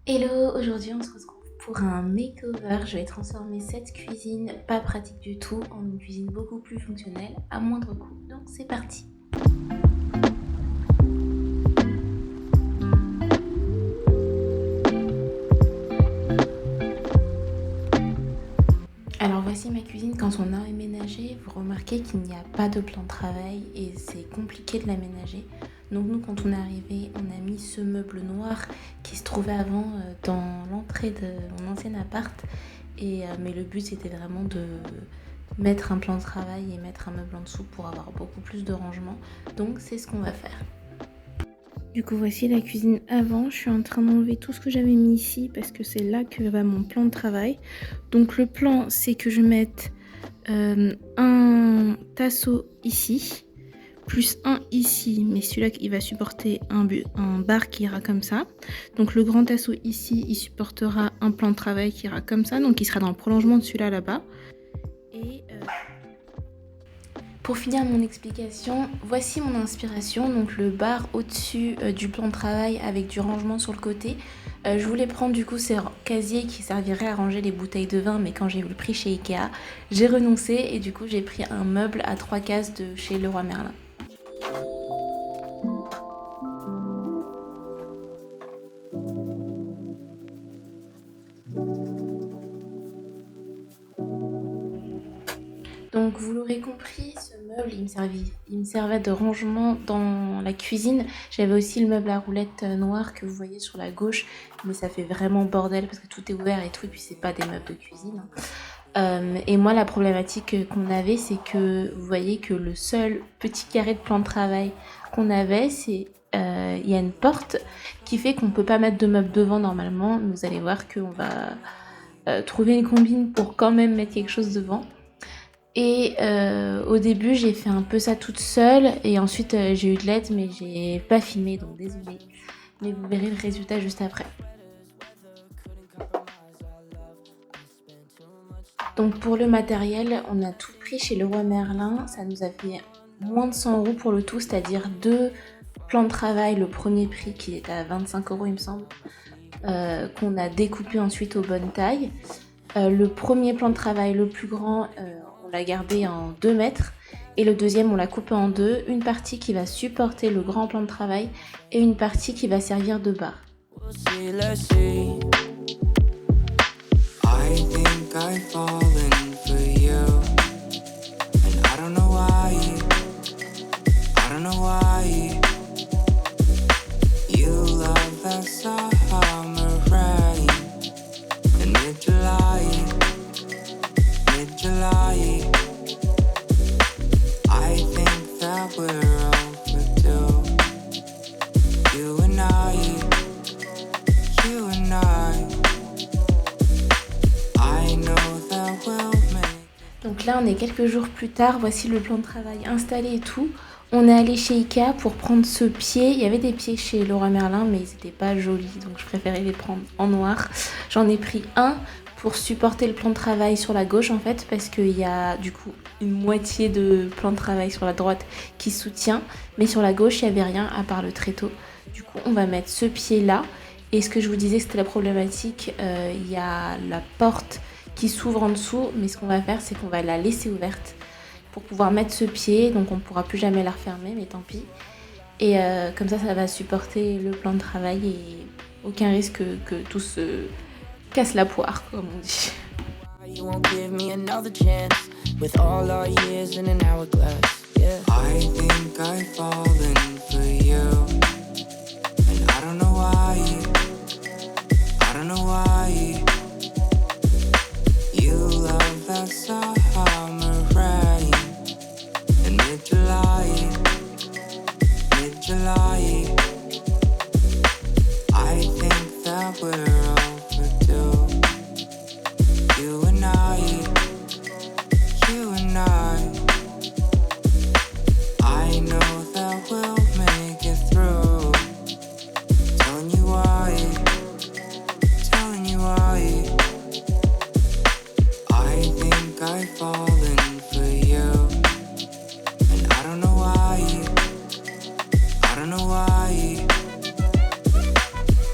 Hello, aujourd'hui on se retrouve pour un makeover. Je vais transformer cette cuisine pas pratique du tout en une cuisine beaucoup plus fonctionnelle à moindre coût. Donc c'est parti. Alors voici ma cuisine quand on a aménagé. Vous remarquez qu'il n'y a pas de plan de travail et c'est compliqué de l'aménager. Donc nous quand on est arrivé, on a mis ce meuble noir qui se trouvait avant dans l'entrée de mon ancien appart. Mais le but c'était vraiment de mettre un plan de travail et mettre un meuble en dessous pour avoir beaucoup plus de rangement. Donc c'est ce qu'on va faire. Du coup voici la cuisine avant, je suis en train d'enlever tout ce que j'avais mis ici parce que c'est là que va mon plan de travail. Donc le plan c'est que je mette un tasseau ici, plus un ici, mais celui-là il va supporter un bar qui ira comme ça. Donc le grand tasseau ici il supportera un plan de travail qui ira comme ça, donc il sera dans le prolongement de celui-là là-bas. Et pour finir mon explication, voici mon inspiration, donc le bar au-dessus du plan de travail avec du rangement sur le côté. Je voulais prendre du coup ces casiers qui serviraient à ranger les bouteilles de vin, mais quand j'ai vu le prix chez Ikea, j'ai renoncé et du coup j'ai pris un meuble à 3 cases de chez Leroy Merlin. Donc vous l'aurez compris, ce meuble il me servait de rangement dans la cuisine. J'avais aussi le meuble à roulettes noir que vous voyez sur la gauche, mais ça fait vraiment bordel parce que tout est ouvert et tout, et puis c'est pas des meubles de cuisine. Et moi la problématique qu'on avait, c'est que vous voyez que le seul petit carré de plan de travail qu'on avait, c'est il y a une porte qui fait qu'on peut pas mettre de meubles devant normalement. Vous allez voir qu'on va trouver une combine pour quand même mettre quelque chose devant. Et au début, j'ai fait un peu ça toute seule et ensuite j'ai eu de l'aide, mais j'ai pas filmé, donc désolée. Mais vous verrez le résultat juste après. Donc pour le matériel, on a tout pris chez Leroy Merlin. Ça nous a fait moins de 100 € pour le tout, c'est-à-dire 2 plans de travail, le premier prix qui est à 25 € il me semble, qu'on a découpé ensuite aux bonnes tailles. Le premier plan de travail, le plus grand, on l'a gardé en 2 mètres et le deuxième on l'a coupé en deux, une partie qui va supporter le grand plan de travail et une partie qui va servir de bar. Donc là on est quelques jours plus tard, voici le plan de travail installé et tout. On est allé chez Ikea pour prendre ce pied. Il y avait des pieds chez Leroy Merlin mais ils n'étaient pas jolis, donc je préférais les prendre en noir. J'en ai pris un pour supporter le plan de travail sur la gauche en fait, parce qu'il y a du coup une moitié de plan de travail sur la droite qui soutient, mais sur la gauche il n'y avait rien à part le tréteau. Du coup on va mettre ce pied là, et ce que je vous disais c'était la problématique, il y a la porte qui s'ouvre en dessous, mais ce qu'on va faire c'est qu'on va la laisser ouverte pour pouvoir mettre ce pied, donc on ne pourra plus jamais la refermer, mais tant pis. Et comme ça va supporter le plan de travail et aucun risque que tout se casse la poire, comme on dit. You won't give me another chance with all our years in an hourglass. Yeah. I think I've fallen for you, and I don't know why. I don't know why. You love that summer rain in mid-July, mid-July. I think that we're overdue. You and I. I know that we'll make it through. Telling you why. I think I've fallen for you, and I don't know why.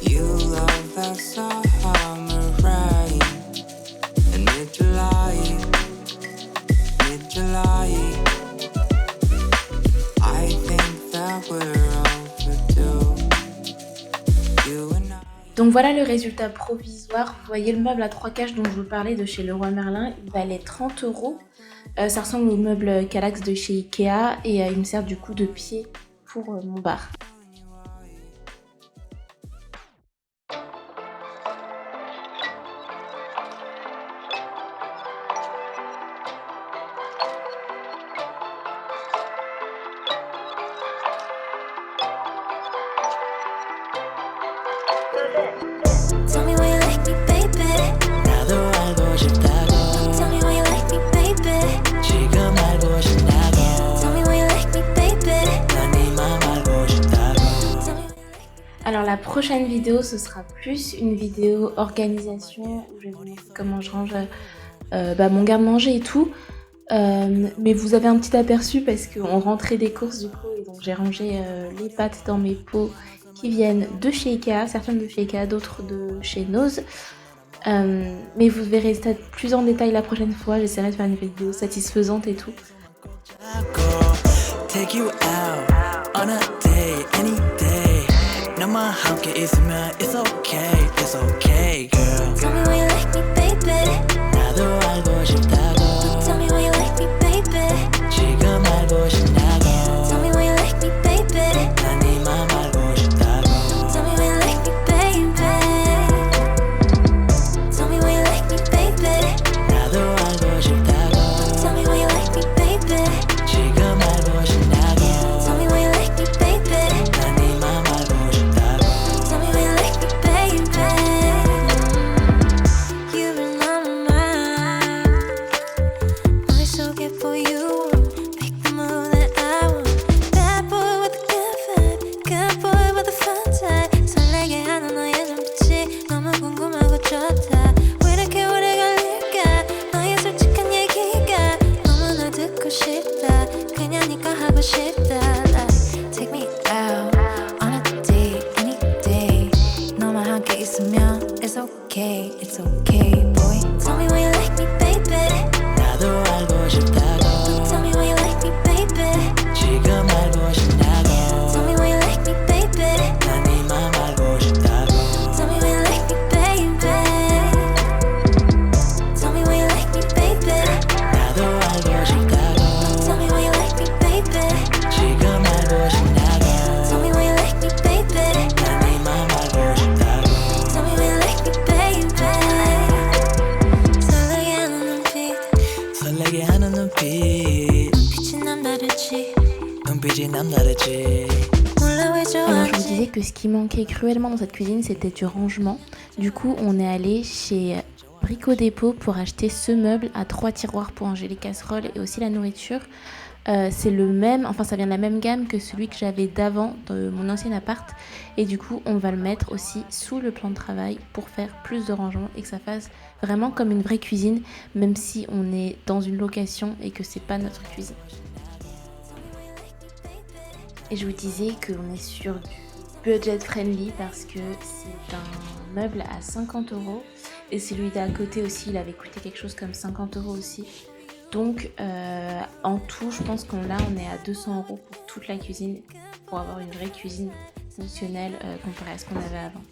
You love that song. Donc voilà le résultat provisoire. Vous voyez le meuble à 3 cages dont je vous parlais de chez Leroy Merlin, il valait 30 euros. Ça ressemble au meuble Kallax de chez Ikea et il me sert du coup de pied pour mon bar. Tell me why you like me, baby. 나도 알고 싶다고. Tell me why you like me, baby. 지금 알고 싶다고. Tell me why you like me, baby. 난 네 맘 알고 싶다고. Alors la prochaine vidéo, ce sera plus une vidéo organisation où je vais vous montrer comment je range mon garde-manger et tout. Mais vous avez un petit aperçu parce qu'on rentrait des courses du coup et donc j'ai rangé les pâtes dans mes pots qui viennent de chez Ikea, certaines de chez Ikea, d'autres de chez Nose. Mais vous verrez ça plus en détail la prochaine fois, j'essaierai de faire une vidéo satisfaisante et tout. Take you out on a day, any day. 너만 함께 있으면 it's okay, girl. Tell me why you like me, baby. 나도 알고 싶다고. Tell me why you like me, baby. 지금 알고 싶다고. Tell me why you like me, baby. 난 네 맘 알고 싶다고. Tell me why you like me, baby. Tell me why you like me, baby. 나도 알고 싶다고. Tell me why you like me, baby. 지금 알고 싶다고. Tell me why you like me, baby. 난 네 맘 알고 싶다고. Tell me why you like me, baby. You've been on my mind. 머릿속에 보여. Make the move that I want. Bad boy with a good vibe. Good boy with a fun time. 설레게 하는 너의 눈빛이 너무 궁금하고 좋다. 왜 이렇게 오래 걸릴까? 너의 솔직한 얘기가 너무나 듣고 싶다. 그냥 네가 하고 싶다. Like, take me out on a date, any day. 너만 함께 있으면 it's okay, boy. Tell me why you like me, baby. 나도 알고 싶다고. Tell me why you like me, baby. 지금 알고 싶다고. Tell me why you like me, baby. 난 네 맘 알고 싶다고. Tell me why you like me, baby. Tell me why you like me, baby. 나도 알고 싶다고. Tell me why you like me, baby. 지금 알고 싶다고. Tell me why you like me, baby. 난 네 맘 알고 싶다고. Tell me why you like me, baby. 설레게 하는 눈빛. 눈빛이 남다르지. 몰라 왜 Alors je vous 좋아하지. disais que ce qui manquait cruellement dans cette cuisine c'était du rangement. Du coup on est allé chez Brico Dépôt pour acheter ce meuble à 3 tiroirs pour ranger les casseroles et aussi la nourriture. C'est le même, enfin ça vient de la même gamme que celui que j'avais d'avant de mon ancien appart. Et du coup on va le mettre aussi sous le plan de travail pour faire plus de rangement et que ça fasse vraiment comme une vraie cuisine, même si on est dans une location et que c'est pas notre cuisine. Et je vous disais qu'on est sur du budget friendly parce que c'est un meuble à 50 euros et celui d'à côté aussi il avait coûté quelque chose comme 50 euros aussi. Donc en tout je pense qu'on est à 200 euros pour toute la cuisine pour avoir une vraie cuisine fonctionnelle comparée à ce qu'on avait avant.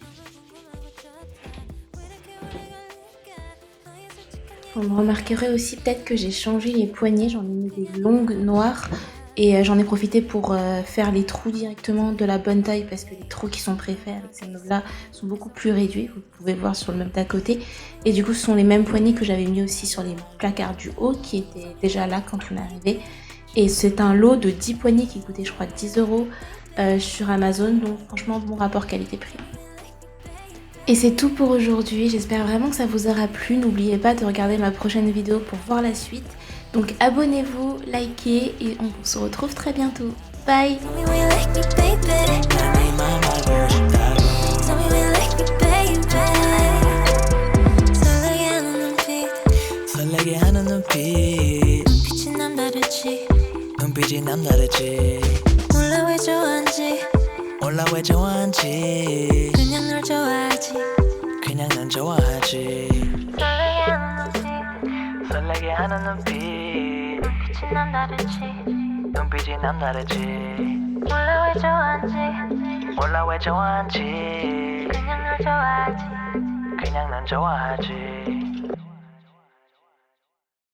Vous remarquerez aussi peut-être que j'ai changé les poignées, j'en ai mis des longues noires et j'en ai profité pour faire les trous directement de la bonne taille parce que les trous qui sont préfaits avec ces meubles-là sont beaucoup plus réduits, vous pouvez voir sur le meuble d'à côté. Et du coup ce sont les mêmes poignées que j'avais mis aussi sur les placards du haut qui étaient déjà là quand on est arrivé. Et c'est un lot de 10 poignées qui coûtait je crois 10 euros sur Amazon, donc franchement bon rapport qualité-prix. Et c'est tout pour aujourd'hui, j'espère vraiment que ça vous aura plu, n'oubliez pas de regarder ma prochaine vidéo pour voir la suite. Donc abonnez-vous, likez et on se retrouve très bientôt. Bye. Tell me why you like me, baby. 난 네 맘 알고 싶다고. Tell me why you like me, baby. 설레게 하는 눈빛. 눈빛이 남다르지. 눈빛이 남다르지. 몰라 왜 좋아한지. 그냥 널 좋아하지. 그냥 난 좋아하지. 설레게 하는 눈빛. 눈빛이 남다르지. 눈빛이 남다르지. 몰라 왜 좋아한지. 그냥 널 좋아하지 그냥 난 좋아하지